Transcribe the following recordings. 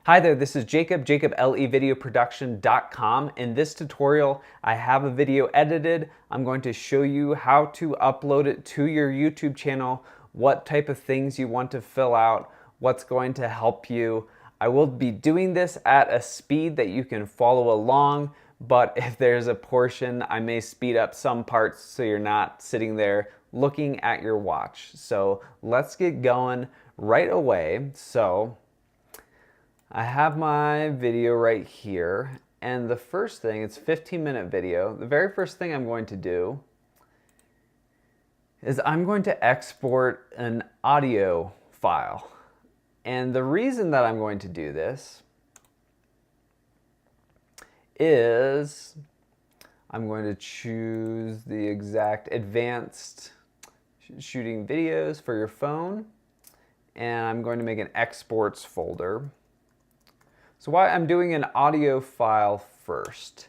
Hi there, this is Jacob, JacobLeVideoProduction.com. In this tutorial, I have a video edited. I'm going to show you how to upload it to your YouTube channel, what type of things you want to fill out, what's going to help you. I will be doing this at a speed that you can follow along, but if there's a portion, I may speed up some parts so you're not sitting there looking at your watch. So let's get going right away. So I have my video right here, and the first thing, it's a 15-minute video. The very first thing I'm going to do is I'm going to export an audio file. And the reason that I'm going to do this is I'm going to choose the exact advanced shooting videos for your phone, and I'm going to make an exports folder. So why I'm doing an audio file first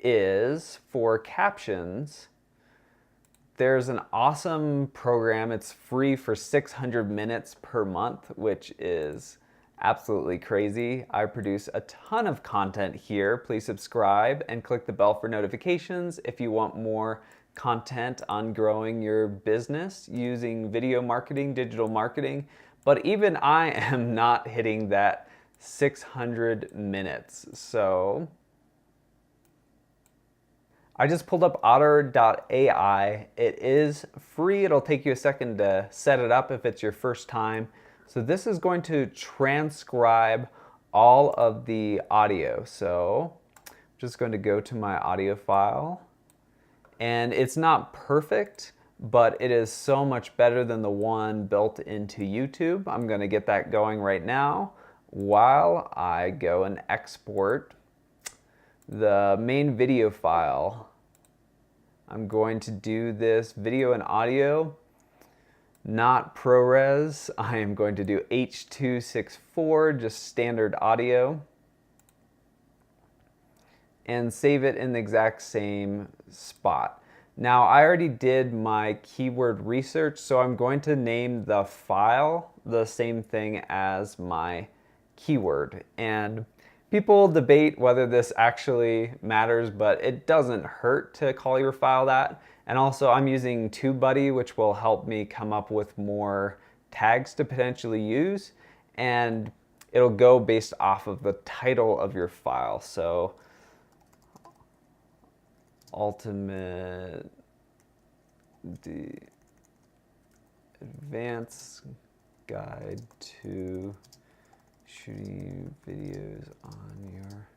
is for captions, there's an awesome program. It's free for 600 minutes per month, which is absolutely crazy. I produce a ton of content here. Please subscribe and click the bell for notifications if you want more content on growing your business using video marketing, digital marketing. But even I am not hitting that 600 minutes. So I just pulled up otter.ai. It is free. It'll take you a second to set it up if it's your first time. So this is going to transcribe all of the audio. So I'm just going to go to my audio file, and it's not perfect, but it is so much better than the one built into YouTube. I'm going to get that going right now while I go and export the main video file. I'm going to do this video and audio, not ProRes. I am going to do H.264, just standard audio, and save it in the exact same spot. Now, I already did my keyword research, so I'm going to name the file the same thing as my keyword. And people debate whether this actually matters, but it doesn't hurt to call your file that. And also I'm using TubeBuddy, which will help me come up with more tags to potentially use, and it'll go based off of the title of your file. So ultimate advanced guide to shooting videos on your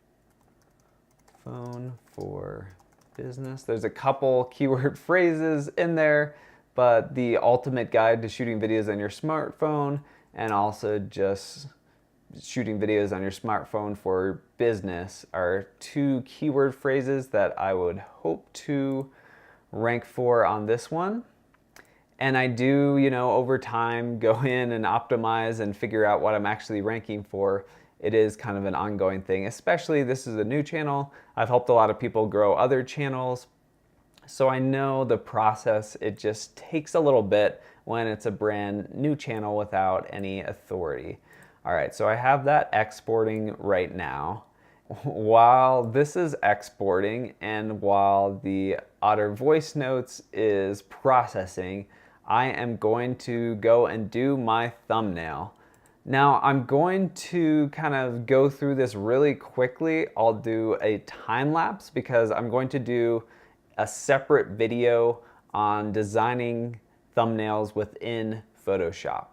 phone for business. There's a couple keyword phrases in there, but the ultimate guide to shooting videos on your smartphone, and also just shooting videos on your smartphone for business, are two keyword phrases that I would hope to rank for on this one. And I do, over time go in and optimize and figure out what I'm actually ranking for. It is kind of an ongoing thing, especially this is a new channel. I've helped a lot of people grow other channels, so I know the process. It just takes a little bit when it's a brand new channel without any authority. All right, so I have that exporting right now. While this is exporting and while the Otter voice notes is processing, I am going to go and do my thumbnail. Now I'm going to kind of go through this really quickly. I'll do a time lapse because I'm going to do a separate video on designing thumbnails within Photoshop.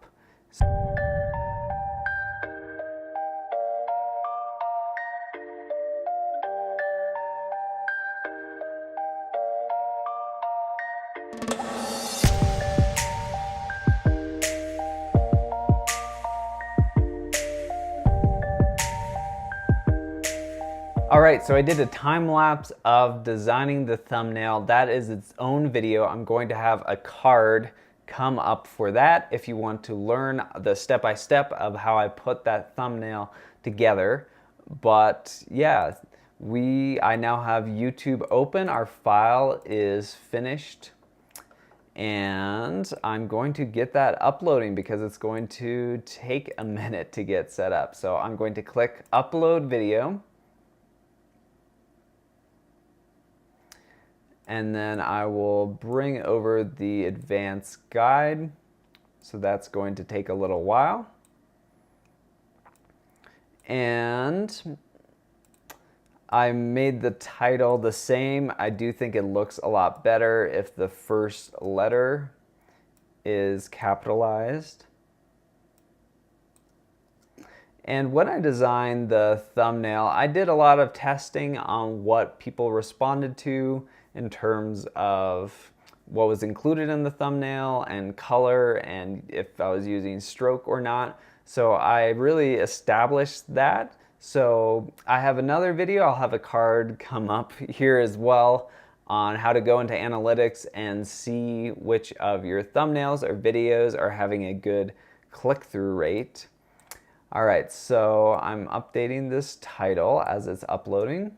All right, so I did a time lapse of designing the thumbnail. That is its own video. I'm going to have a card come up for that if you want to learn the step-by-step of how I put that thumbnail together. But yeah, I now have YouTube open. Our file is finished And I'm going to get that uploading because it's going to take a minute to get set up. So I'm going to click upload video. And then I will bring over the advanced guide. So that's going to take a little while. And I made the title the same. I do think it looks a lot better if the first letter is capitalized. And when I designed the thumbnail, I did a lot of testing on what people responded to in terms of what was included in the thumbnail and color and if I was using stroke or not. So I really established that. So I have another video, I'll have a card come up here as well on how to go into analytics and see which of your thumbnails or videos are having a good click-through rate. All right, so I'm updating this title as it's uploading.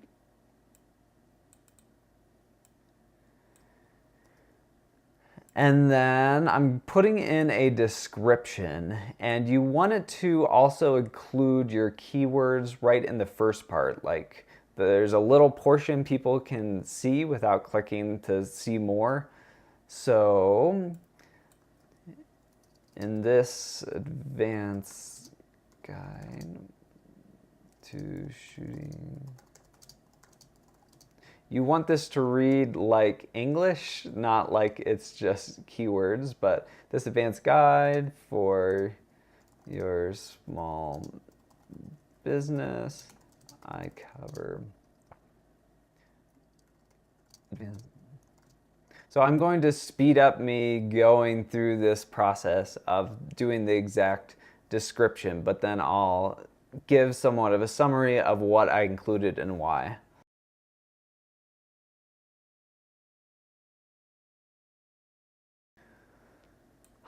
And then I'm putting in a description, and you want it to also include your keywords right in the first part. Like there's a little portion people can see without clicking to see more. So in this advanced guide to shooting, you want this to read like English, not like it's just keywords, but this advanced guide for your small business, I cover. So I'm going to speed up me going through this process of doing the exact description, but then I'll give somewhat of a summary of what I included and why.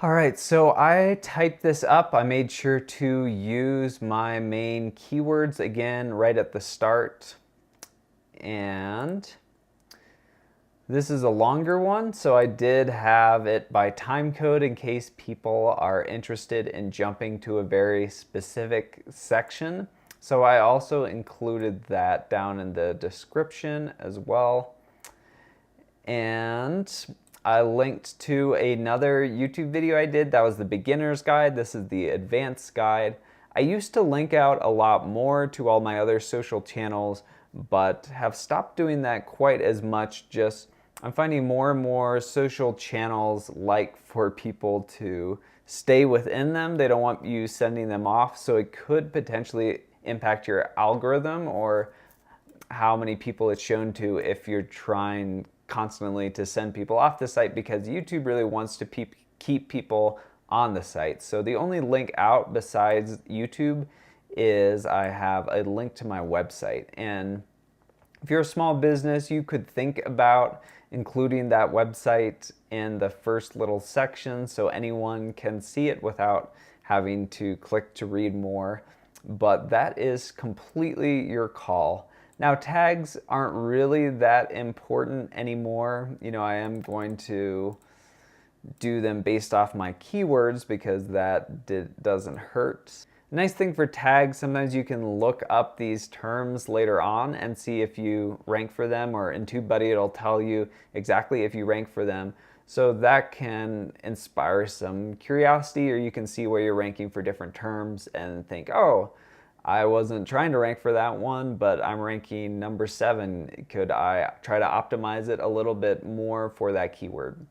All right, so I typed this up. I made sure to use my main keywords again right at the start. And this is a longer one, so I did have it by time code in case people are interested in jumping to a very specific section. So I also included that down in the description as well. And I linked to another YouTube video I did. That was the beginner's guide. This is the advanced guide. I used to link out a lot more to all my other social channels, but have stopped doing that quite as much. I'm finding more and more social channels like for people to stay within them. They don't want you sending them off, so it could potentially impact your algorithm or how many people it's shown to if you're trying constantly to send people off the site, because YouTube really wants to keep people on the site. So the only link out besides YouTube is I have a link to my website. And if you're a small business, you could think about including that website in the first little section so anyone can see it without having to click to read more. But that is completely your call. Now, tags aren't really that important anymore. You know, I am going to do them based off my keywords because that doesn't hurt. The nice thing for tags, sometimes you can look up these terms later on and see if you rank for them, or in TubeBuddy it'll tell you exactly if you rank for them. So that can inspire some curiosity, or you can see where you're ranking for different terms and think, oh, I wasn't trying to rank for that one, but I'm ranking number 7. Could I try to optimize it a little bit more for that keyword?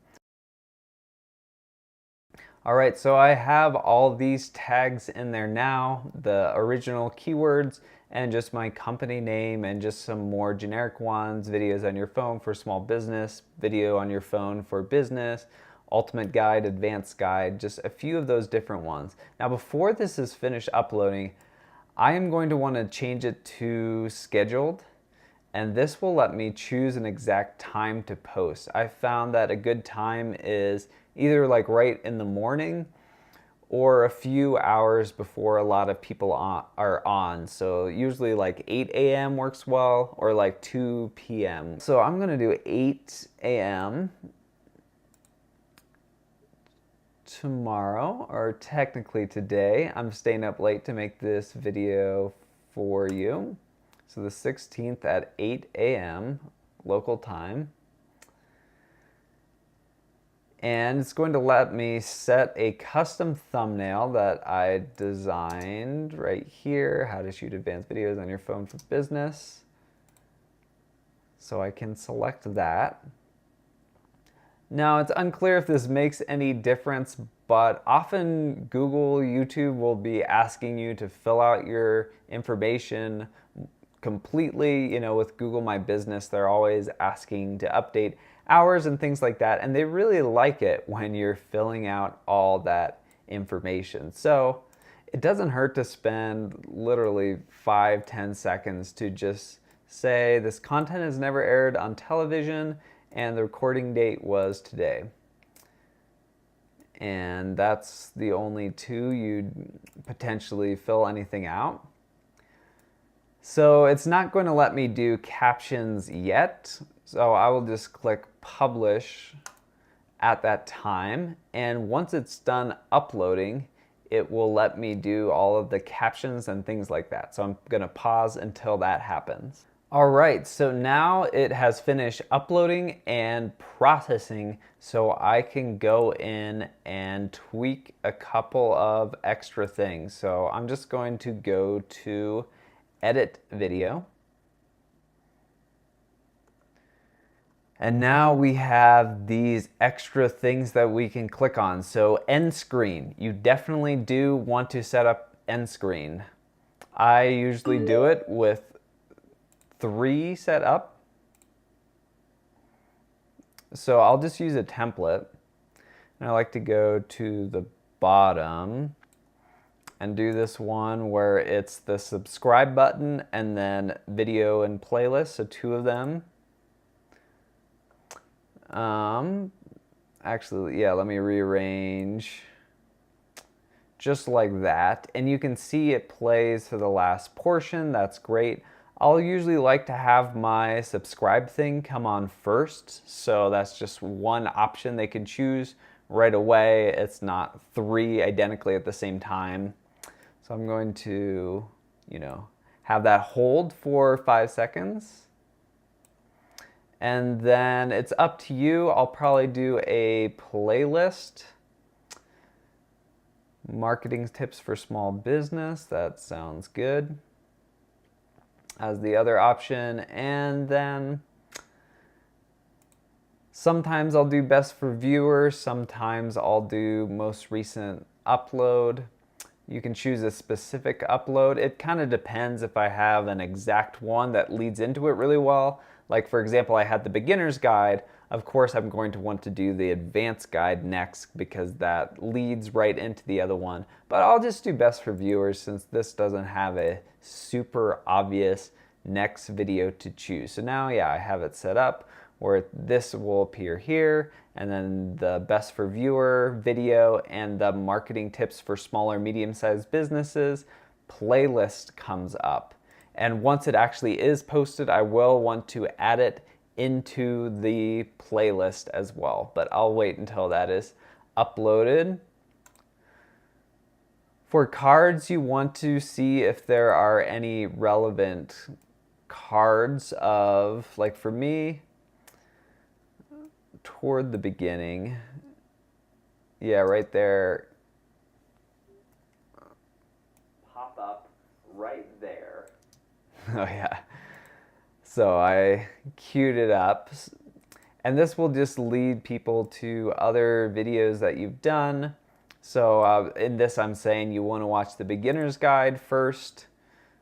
All right, so I have all these tags in there now, the original keywords and just my company name and just some more generic ones, videos on your phone for small business, video on your phone for business, ultimate guide, advanced guide, just a few of those different ones. Now, before this is finished uploading, I am going to want to change it to scheduled, and this will let me choose an exact time to post. I found that a good time is either like right in the morning or a few hours before a lot of people are on. So usually like 8 a.m. works well, or like 2 p.m. So I'm gonna do 8 a.m. tomorrow, or technically today. I'm staying up late to make this video for you. So the 16th at 8 a.m. local time. And it's going to let me set a custom thumbnail that I designed right here. How to shoot advanced videos on your phone for business. So I can select that. Now, it's unclear if this makes any difference, but often Google, YouTube will be asking you to fill out your information completely. You know, with Google My Business, they're always asking to update hours and things like that, and they really like it when you're filling out all that information. So it doesn't hurt to spend literally 5-10 seconds to just say this content has never aired on television and the recording date was today. And that's the only two you'd potentially fill anything out. So it's not going to let me do captions yet. So I will just click publish at that time. And once it's done uploading, it will let me do all of the captions and things like that. So I'm going to pause until that happens. All right, so now it has finished uploading and processing, so I can go in and tweak a couple of extra things. So I'm just going to go to Edit Video. And now we have these extra things that we can click on. So end screen, you definitely do want to set up end screen. I usually do it with 3 set up. So I'll just use a template. And I like to go to the bottom and do this one where it's the subscribe button and then video and playlist, so 2 of them. Actually, yeah, let me rearrange just like that. And you can see it plays for the last portion. That's great. I'll usually like to have my subscribe thing come on first. So that's just one option they can choose right away. It's not 3 identically at the same time. So I'm going to, have that hold for 5 seconds. And then it's up to you. I'll probably do a playlist. Marketing tips for small business. That sounds good. As the other option. And then sometimes I'll do best for viewers. Sometimes I'll do most recent upload. You can choose a specific upload. It kind of depends if I have an exact one that leads into it really well. Like for example, I had the beginner's guide. Of course, I'm going to want to do the advanced guide next because that leads right into the other one. But I'll just do best for viewers since this doesn't have a super obvious next video to choose. So now, yeah, I have it set up where this will appear here, and then the best for viewer video and the marketing tips for smaller, medium-sized businesses playlist comes up. And once it actually is posted, I will want to add it into the playlist as well. But I'll wait until that is uploaded. For cards, you want to see if there are any relevant cards of, like for me, toward the beginning. Yeah, right there. Pop up right there. Oh yeah. So I queued it up. And this will just lead people to other videos that you've done. So in this I'm saying you want to watch the beginner's guide first.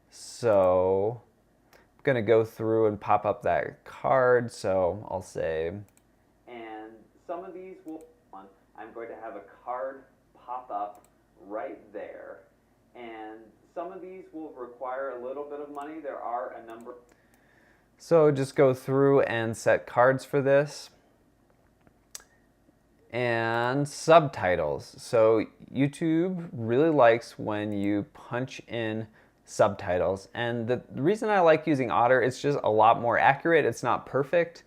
So I'm going to go through and pop up that card. So I'll say, and some of these will, I'm going to have a card pop up right there. And some of these will require a little bit of money. There are a number. So just go through and set cards for this. And subtitles. So YouTube really likes when you punch in subtitles. And the reason I like using Otter, it's just a lot more accurate. It's not perfect.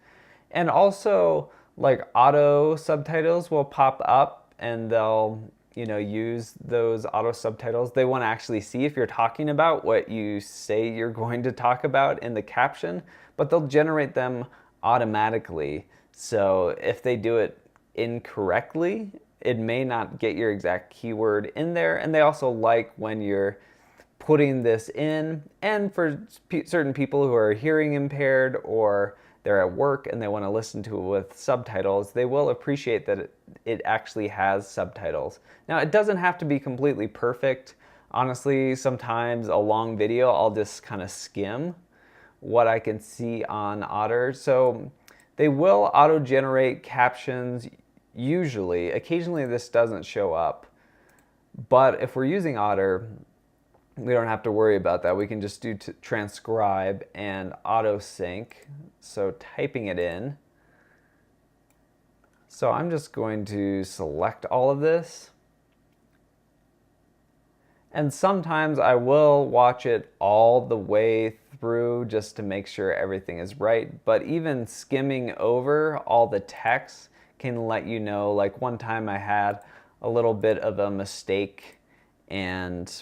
And also, like auto subtitles will pop up and they'll, use those auto subtitles. They want to actually see if you're talking about what you say you're going to talk about in the caption, but they'll generate them automatically. So if they do it incorrectly, it may not get your exact keyword in there. And they also like when you're putting this in, and for certain people who are hearing impaired or they're at work and they want to listen to it with subtitles, they will appreciate that it actually has subtitles. Now, it doesn't have to be completely perfect. Honestly, sometimes a long video, I'll just kind of skim what I can see on Otter. So they will auto-generate captions usually. Occasionally this doesn't show up. But if we're using Otter, we don't have to worry about that. We can just do transcribe and auto sync. So typing it in. So I'm just going to select all of this. And sometimes I will watch it all the way through just to make sure everything is right. But even skimming over all the text can let you know, like one time I had a little bit of a mistake and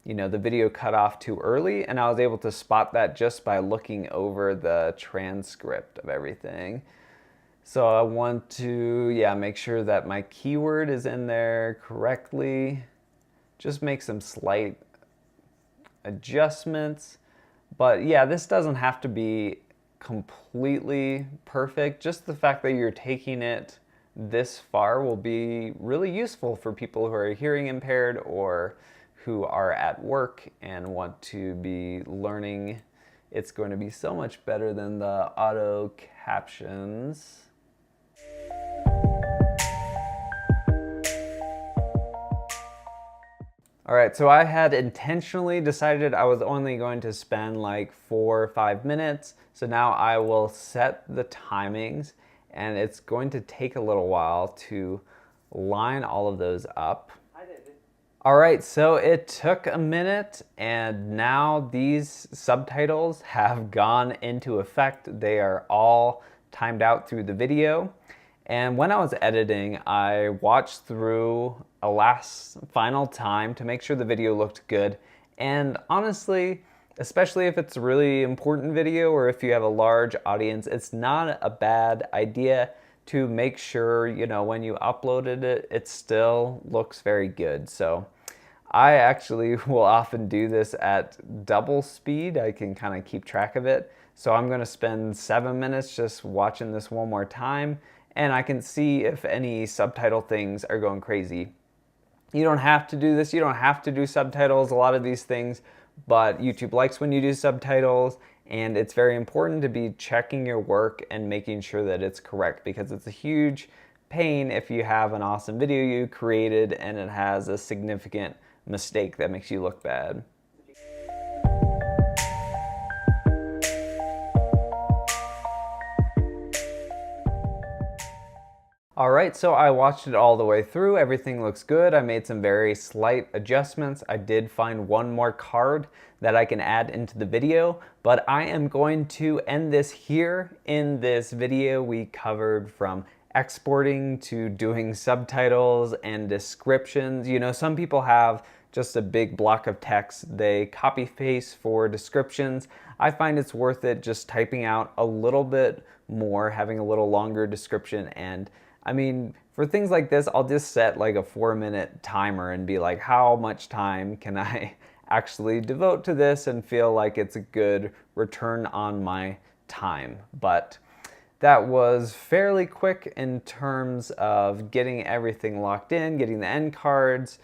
the video cut off too early, and I was able to spot that just by looking over the transcript of everything. So I want to, make sure that my keyword is in there correctly. Just make some slight adjustments. But yeah, this doesn't have to be completely perfect. Just the fact that you're taking it this far will be really useful for people who are hearing impaired or who are at work and want to be learning. It's going to be so much better than the auto captions. All right, so I had intentionally decided I was only going to spend like 4 or 5 minutes. So now I will set the timings, and it's going to take a little while to line all of those up. All right, so it took a minute, and now these subtitles have gone into effect. They are all timed out through the video. And when I was editing, I watched through a final time to make sure the video looked good. And honestly, especially if it's a really important video or if you have a large audience, it's not a bad idea to make sure, when you uploaded it, it still looks very good. So I actually will often do this at double speed. I can kind of keep track of it. So I'm going to spend 7 minutes just watching this one more time, and I can see if any subtitle things are going crazy. You don't have to do this. You don't have to do subtitles, a lot of these things, but YouTube likes when you do subtitles, and it's very important to be checking your work and making sure that it's correct, because it's a huge pain if you have an awesome video you created and it has a significant mistake that makes you look bad. All right, so I watched it all the way through. Everything looks good. I made some very slight adjustments. I did find one more card that I can add into the video, but I am going to end this here. In this video, we covered from exporting to doing subtitles and descriptions. Some people have just a big block of text they copy paste for descriptions. I find it's worth it just typing out a little bit more, having a little longer description. And I mean, for things like this, I'll just set like a 4-minute timer and be like, how much time can I actually devote to this and feel like it's a good return on my time? But that was fairly quick in terms of getting everything locked in, getting the end cards,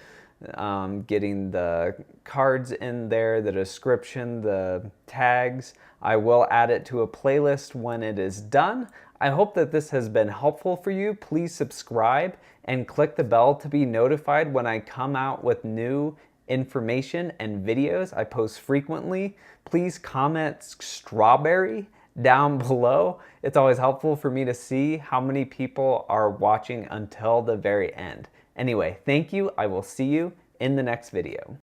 getting the cards in there, the description, the tags. I will add it to a playlist when it is done. I hope that this has been helpful for you. Please subscribe and click the bell to be notified when I come out with new information and videos I post frequently. Please comment strawberry down below. It's always helpful for me to see how many people are watching until the very end. Anyway, thank you. I will see you in the next video.